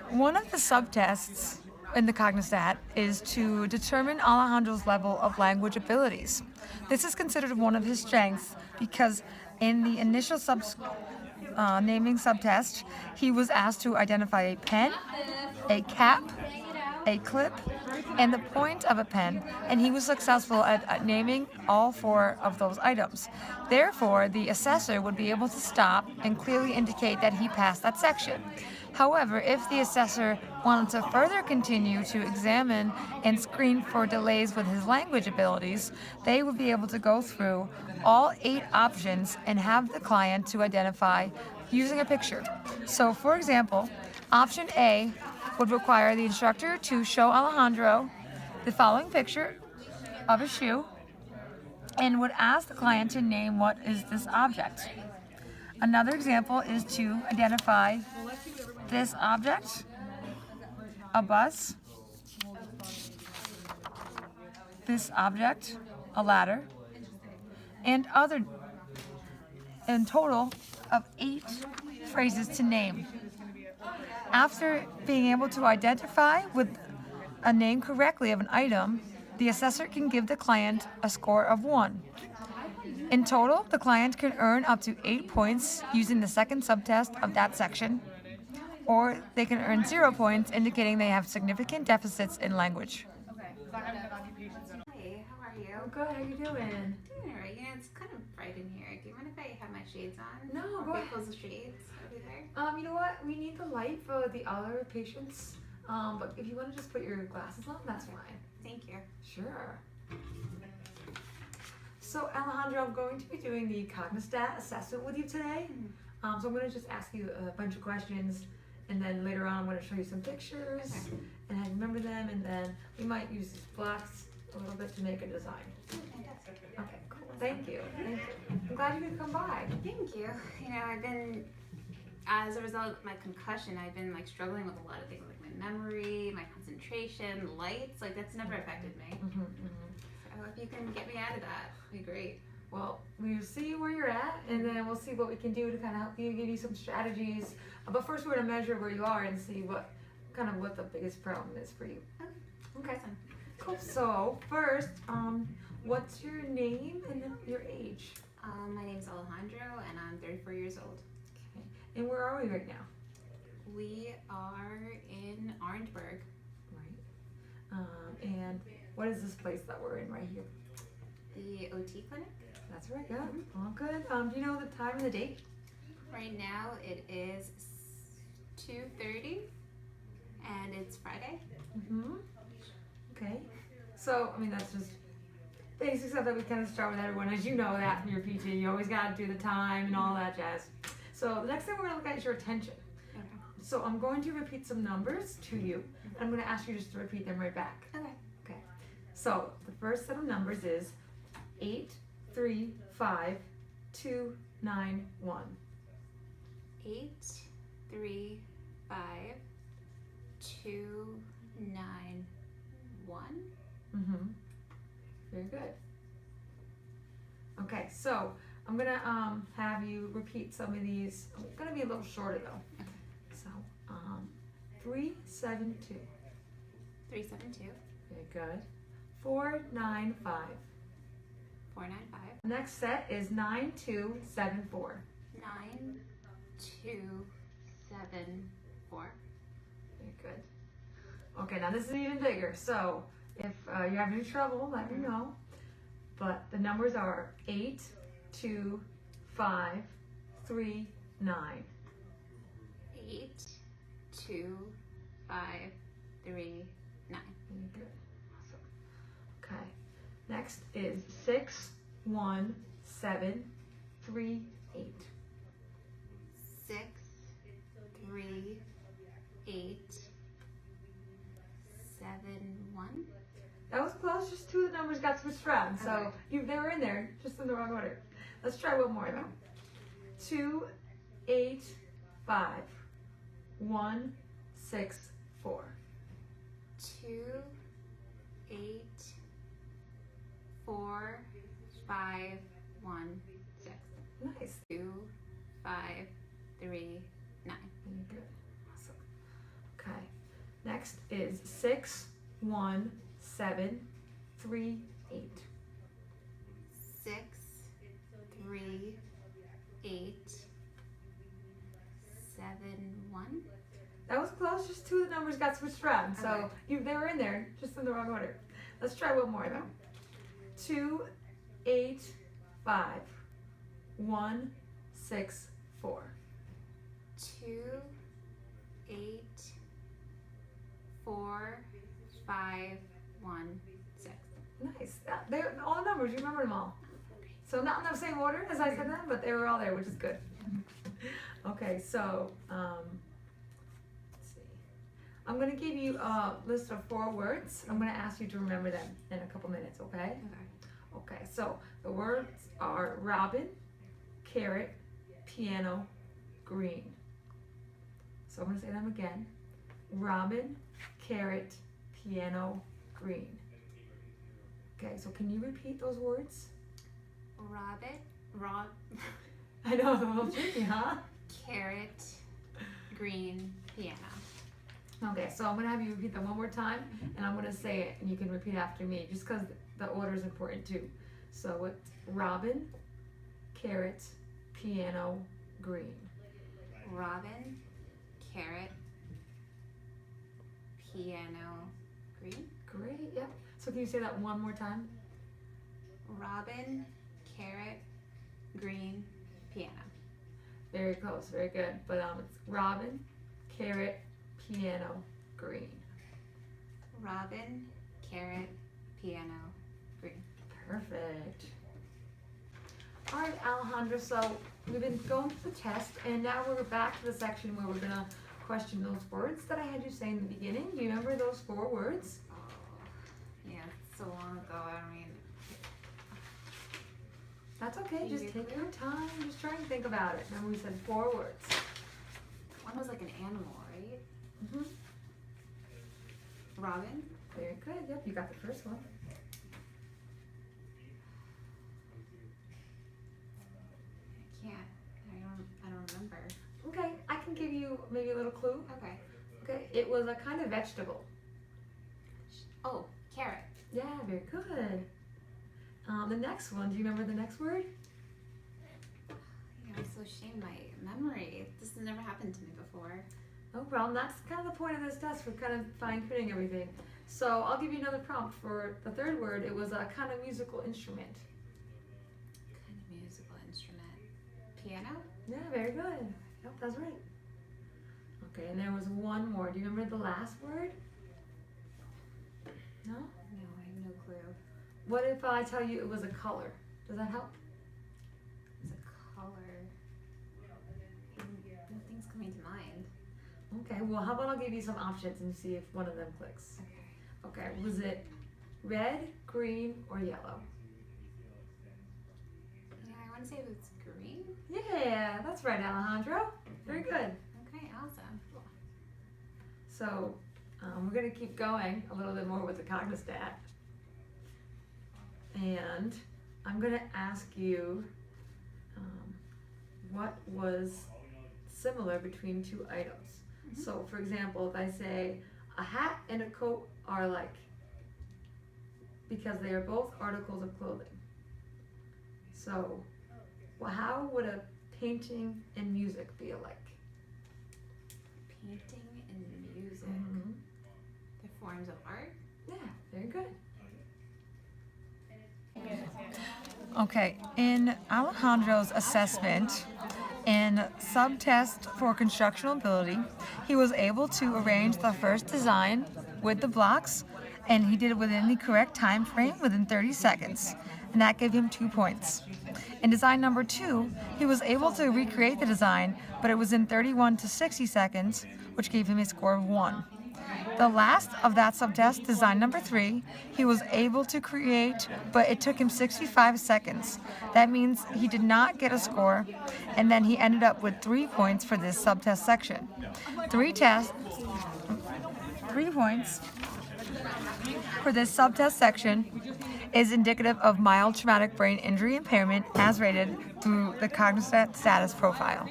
One of the subtests in the Cognistat is to determine Alejandro's level of language abilities. This is considered one of his strengths because in the initial naming subtest, he was asked to identify a pen, a cap, a clip, and the point of a pen, and he was successful at naming all 4 of those items. Therefore, the assessor would be able to stop and clearly indicate that he passed that section. However, if the assessor wanted to further continue to examine and screen for delays with his language abilities, they would be able to go through all 8 options and have the client to identify using a picture. So, for example, option A would require the instructor to show Alejandro the following picture of a shoe and would ask the client to name what is this object. Another example is to identify this object, a bus, this object, a ladder, and other, in total of 8 phrases to name. After being able to identify with a name correctly of an item, the assessor can give the client a score of 1. In total, the client can earn up to 8 points using the second subtest of that section, or they can earn 0 points, indicating they have significant deficits in language. Hey, how are you? I'm good. How you doing? Doing alright. You know, it's kind of bright in here. Do you mind if I have my shades on? No, Or go ahead. close the shades over there? You know what? We need the light for the other patients. But if you want to just put your glasses on, that's fine. Thank you. Sure. So Alejandro, I'm going to be doing the Cognistat Assessment with you today. So I'm going to just ask you a bunch of questions, and then later on I'm going to show you some pictures, and I remember them, and then we might use these blocks a little bit to make a design. Okay, cool. Thank you. Thank you. I'm glad you could come by. Thank you. You know, I've been, as a result of my concussion, I've been like struggling with a lot of things, like my memory, my concentration, lights. Like that's never affected me. So if you can get me out of that, it'd be great. Well, we'll see where you're at, and then we'll see what we can do to kind of help you, give you some strategies. But first, we're going to measure where you are and see what the biggest problem is for you. Okay. Awesome. Cool. So first, what's your name and your age? My name's Alejandro, and I'm 34 years old. Okay. And where are we right now? We are in Orangeburg. Right. And what is this place that we're in right here? The OT clinic. That's right. Yeah. All good. Do you know the time and the date? Right now it is 2:30, and it's Friday. Okay. So, I mean, that's just basic stuff that we kind of start with everyone. As you know that from your PT, you always got to do the time and all that jazz. So the next thing we're going to look at is your attention. Okay. So I'm going to repeat some numbers to you. And I'm going to ask you just to repeat them right back. Okay. Okay. So the first set of numbers is 8, 3, 5, 2, 9, 1. 8, 3, 5, 2, 9, 1. Very good. Okay, so I'm gonna have you repeat some of these. I'm gonna be a little shorter though. Okay. So 3, 7, 2. 3, 7, 2. Very good. 4, 9, 5. 4, 9, 5. Next set is 9, 2, 7, 4. 9, 2, 7, 4. Very good. Okay, now this is even bigger. So if you have any trouble, let me know. But the numbers are 8, 2, 5, 3, 9. 8, 2, 5, 3, 9. Very good. Awesome. Okay. Next is 6, 1, 7, 3, 8. 6, 3, 8, 7, 1. That was close. Just 2 of the numbers got switched around. So they were in there, just in the wrong order. Let's try one more though. 2, 8, 5. 1, 6, 4. 2, 8, 4, 5, 1, 6. Nice. 2, 5, 3, 9. Very good. Next is 61738. 6, 3, 8, 7, 1. That was close, just two of the numbers got switched around. So Okay. they were in there, just in the wrong order. Let's try one more though. 2, 8, 5, 1, 6, 4. 2, 8, 4, 5, 1, 6. Nice. They're all numbers, you remember them all. So not in the same order as I said them, but they were all there, which is good. Okay, so let's see. I'm gonna give you a list of 4 words. I'm gonna ask you to remember them in a couple minutes, okay? Okay, so the words are robin, carrot, piano, green. So I'm gonna say them again. Robin, carrot, piano, green. Okay, so can you repeat those words? Rob, I know, they're a little tricky, huh? carrot, green, piano. Okay, so I'm gonna have you repeat them one more time, and I'm gonna say it, and you can repeat after me, just because the order is important too. So it's robin, carrot, piano, green. Robin, carrot, piano, green. Great, yep. So can you say that one more time? Robin, carrot, green, piano. Very close, very good. But it's robin, carrot, piano, green. Robin, carrot, piano, green. Perfect. All right, Alejandra, so we've been going through the test, and now we're back to the section where we're gonna question those words that I had you say in the beginning. Do you remember those 4 words? Oh, yeah, it's so long ago. I mean, That's okay, Can you just do take it? your time, just try and think about it. Remember we said 4 words. one was like an animal, right? Mm-hmm. Robin, Very good, yep, you got the first one. I can't. I don't remember. Okay, I can give you maybe a little clue. Okay. Okay, it was a kind of vegetable. Oh, carrot. Yeah, very good. The next one, do you remember the next word? Yeah, I'm so ashamed of my memory. This has never happened to me before. No problem, that's kind of the point of this test. We're kind of fine-tuning everything. So I'll give you another prompt for the third word. It was a kind of musical instrument. Kind of musical instrument. Piano? Yeah, very good. Yep, that's right. Okay, and there was one more. Do you remember the last word? No? No, I have no clue. What if I tell you it was a color? Does that help? It's a color. Nothing's coming to mind. Okay, well, how about I'll give you some options and see if one of them clicks. Okay. Okay, was it red, green, or yellow? Yeah, I want to say it was green. Yeah, that's right, Alejandro. Very good. Okay, awesome. So we're going to keep going a little bit more with the Cognistat. And I'm going to ask you what was similar between 2 items. So, for example, if I say a hat and a coat are alike because they are both articles of clothing. So, well, how would a painting and music be alike? Painting and music. Mm-hmm. The forms of art. Yeah, very good. Okay, in Alejandro's assessment, in subtest for constructional ability, he was able to arrange the first design with the blocks, and he did it within the correct time frame, within 30 seconds, and that gave him 2 points. In design number 2, he was able to recreate the design, but it was in 31 to 60 seconds, which gave him a score of 1. The last of that subtest, design number 3, he was able to create, but it took him 65 seconds. That means he did not get a score, and then he ended up with 3 points for this subtest section. 3 points for this subtest section is indicative of mild traumatic brain injury impairment as rated through the Cognistat status profile.